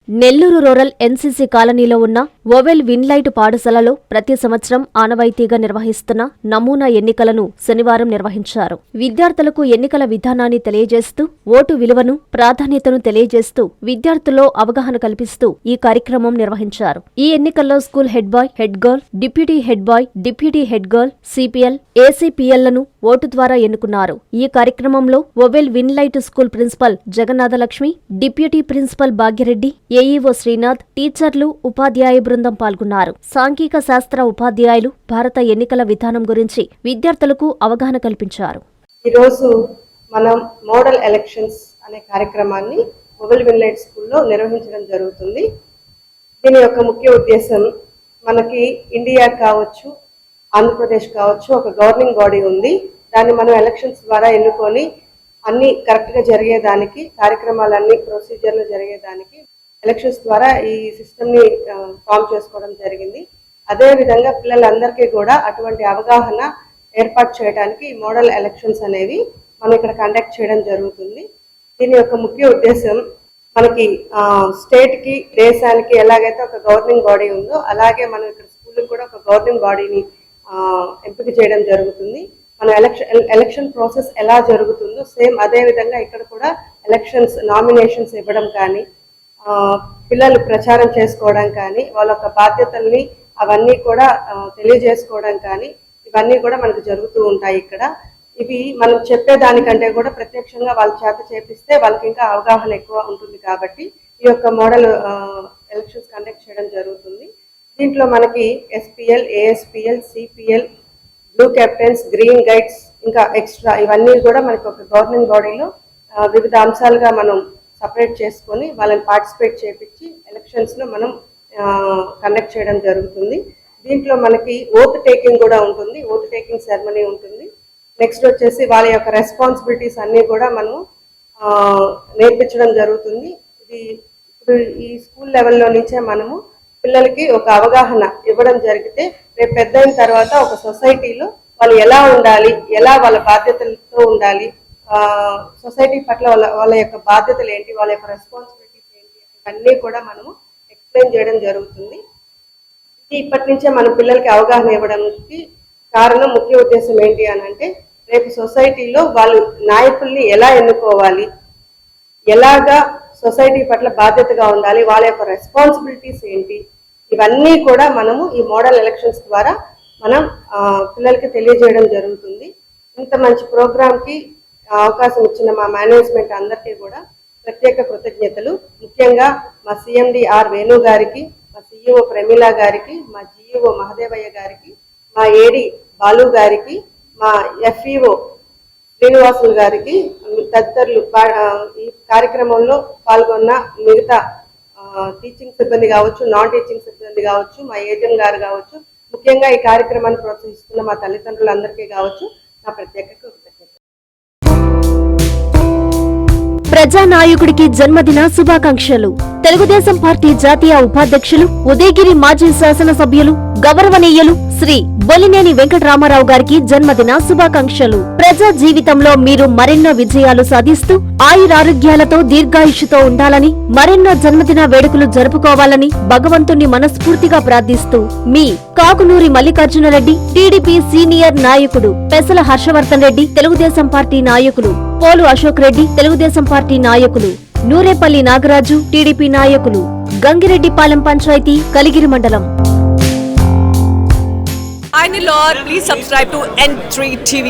Nellore rural NCC కాలనీలో ఉన్న oval విన్లైట్ పాఠశాలలో ప్రతి సంవత్సరం ఆనవాయితీగా నిర్వహిస్తున్న నమూనా ఎన్నికలను శనివారం నిర్వహించారు. విద్యార్థులకు ఎన్నికల విధానాన్ని తెలియజేస్తూ, ఓటు విలువను, ప్రాధాన్యతను తెలియజేస్తూ విద్యార్థుల్లో అవగాహన కల్పిస్తూ ఈ కార్యక్రమం నిర్వహించారు. ఈ ఎన్నికల్లో school head boy, head girl, deputy head boy, deputy head girl, CPL, ఏసీపీఎల్లను ఓటు ద్వారా ఎన్నుకున్నారు. ఈ కార్యక్రమంలో Oval Winlight school principal Jagannathalakshmi, deputy principal Bhagyareddy, AEO Srinath, టీచర్లు, ఉపాధ్యాయ బృందం పాల్గొన్నారు. సాంఘిక శాస్త్ర ఉపాధ్యాయులు భారత ఎన్నికల విధానం గురించి విద్యార్థులకు అవగాహన కల్పించారు. ఈరోజు మనం మోడల్ ఎలక్షన్స్ అనే కార్యక్రమాన్ని ఓవెల్ విన్లైట్ స్కూల్లో నిర్వహించడం జరుగుతుంది. దీని యొక్క ముఖ్య ఉద్దేశం, మనకి ఇండియా కావచ్చు, ఆంధ్రప్రదేశ్ కావచ్చు, ఒక గవర్నింగ్ బాడీ ఉంది. దాన్ని మనం ఎలక్షన్స్ ద్వారా ఎన్నుకొని అన్ని కరెక్ట్గా జరిగేదానికి, కార్యక్రమాలన్నీ ప్రొసీజర్లు జరిగేదానికి ఎలక్షన్స్ ద్వారా ఈ సిస్టమ్ని ఫామ్ చేసుకోవడం జరిగింది. అదేవిధంగా పిల్లలందరికీ కూడా అటువంటి అవగాహన ఏర్పాటు చేయడానికి ఈ మోడల్ ఎలక్షన్స్ అనేవి మనం ఇక్కడ కండక్ట్ చేయడం జరుగుతుంది. దీని యొక్క ముఖ్య ఉద్దేశం, మనకి స్టేట్కి, దేశానికి ఎలాగైతే ఒక గవర్నింగ్ బాడీ ఉందో అలాగే మనం ఇక్కడ స్కూల్కి కూడా ఒక గవర్నింగ్ బాడీని ఎంపిక చేయడం జరుగుతుంది. మన ఎలక్షన్ ప్రాసెస్ ఎలా జరుగుతుందో సేమ్ అదే విధంగా ఇక్కడ కూడా ఎలక్షన్స్ నామినేషన్స్ ఇవ్వడం కానీ, పిల్లలు ప్రచారం చేసుకోవడం కానీ, వాళ్ళ యొక్క బాధ్యతల్ని అవన్నీ కూడా తెలియజేసుకోవడం కానీ, ఇవన్నీ కూడా మనకు జరుగుతూ ఉంటాయి. ఇక్కడ ఇవి మనం చెప్పేదానికంటే కూడా ప్రత్యక్షంగా వాళ్ళ చేత చేపిస్తే వాళ్ళకి ఇంకా అవగాహన ఎక్కువ ఉంటుంది. కాబట్టి ఈ యొక్క మోడల్ ఎలక్షన్స్ కండక్ట్ చేయడం జరుగుతుంది. దీంట్లో మనకి SPL, ASPL, CPL, blue captains, green guides, ఇంకా ఎక్స్ట్రా ఇవన్నీ కూడా మనకి ఒక గవర్నింగ్ బాడీలో వివిధ అంశాలుగా మనం సపరేట్ చేసుకొని వాళ్ళని పార్టిసిపేట్ చేయించి ఎలక్షన్స్లో మనం కండక్ట్ చేయడం జరుగుతుంది. దీంట్లో మనకి ఓట్ టేకింగ్ కూడా ఉంటుంది, ఓట్ టేకింగ్ సెరమనీ ఉంటుంది. నెక్స్ట్ వచ్చేసి వాళ్ళ యొక్క రెస్పాన్సిబిలిటీస్ అన్నీ కూడా మనం నేర్పించడం జరుగుతుంది. ఇది ఇప్పుడు ఈ స్కూల్ లెవెల్లో నుంచే మనము పిల్లలకి ఒక అవగాహన ఇవ్వడం జరిగితే రేపు పెద్ద అయిన తర్వాత ఒక సొసైటీలో వాళ్ళు ఎలా ఉండాలి, ఎలా వాళ్ళ బాధ్యతలతో ఉండాలి, సొసైటీ పట్ల వాళ్ళ యొక్క బాధ్యతలు ఏంటి, వాళ్ళ యొక్క రెస్పాన్సిబిలిటీస్ ఏంటి, ఇవన్నీ కూడా మనము ఎక్స్ప్లెయిన్ చేయడం జరుగుతుంది. ఇది ఇప్పటి నుంచే మన పిల్లలకి అవగాహన ఇవ్వడానికి కారణం, ముఖ్య ఉద్దేశం ఏంటి అని అంటే, రేపు సొసైటీలో వాళ్ళు నాయకుల్ని ఎలా ఎన్నుకోవాలి, ఎలాగా సొసైటీ పట్ల బాధ్యతగా ఉండాలి, వాళ్ళ యొక్క రెస్పాన్సిబిలిటీస్ ఏంటి, ఇవన్నీ కూడా మనము ఈ మోడల్ ఎలక్షన్స్ ద్వారా మనం పిల్లలకి తెలియజేయడం జరుగుతుంది. ఇంత మంచి ప్రోగ్రామ్కి అవకాశం ఇచ్చిన మా మేనేజ్మెంట్ అందరికీ కూడా ప్రత్యేక కృతజ్ఞతలు. ముఖ్యంగా మా సిఎండి ఆర్ వేణు గారికి, మా సిఇఓ ప్రమీల గారికి, మా జిఇఓ మహదేవయ్య గారికి, మా ఏడి బాలు గారికి, మా ఎఫ్ఈఓ శ్రీనివాసులు గారికి, తదితరులు ఈ కార్యక్రమంలో పాల్గొన్న మిగతా టీచింగ్ సిబ్బంది కావచ్చు, నాన్ టీచింగ్ సిబ్బంది కావచ్చు, మా ఏజెంట్ గారు కావచ్చు, ముఖ్యంగా ఈ కార్యక్రమాన్ని ప్రోత్సహిస్తున్న మా తల్లిదండ్రులందరికీ కావచ్చు నా ప్రత్యేక కృతజ్ఞతలు. ప్రజానాయకుడికి జన్మదిన శుభాకాంక్షలు. తెలుగుదేశం పార్టీ జాతీయ ఉపాధ్యక్షులు, ఉదయగిరి మాజీ శాసనసభ్యులు, గౌరవనీయులు శ్రీ బొలినేని వెంకటరామారావు గారికి జన్మదిన శుభాకాంక్షలు. ప్రజా జీవితంలో మీరు మరెన్నో విజయాలు సాధిస్తూ ఆయురారోగ్యాలతో దీర్ఘాయుష్యుతో ఉండాలని, మరెన్నో జన్మదిన వేడుకలు జరుపుకోవాలని భగవంతుణ్ణి మనస్ఫూర్తిగా ప్రార్థిస్తూ మీ కాకునూరి మల్లికార్జునరెడ్డి, టీడీపీ సీనియర్ నాయకుడు, పెసల హర్షవర్ధన్ రెడ్డి, తెలుగుదేశం పార్టీ నాయకులు, పోలు అశోక్ రెడ్డి, తెలుగుదేశం పార్టీ నాయకులు, నూరేపల్లి నాగరాజు, టీడీపీ నాయకులు, గంగిరెడ్డిపాలెం పంచాయతీ, కలిగిరి మండలం. Hi Lord, please subscribe to N3 TV.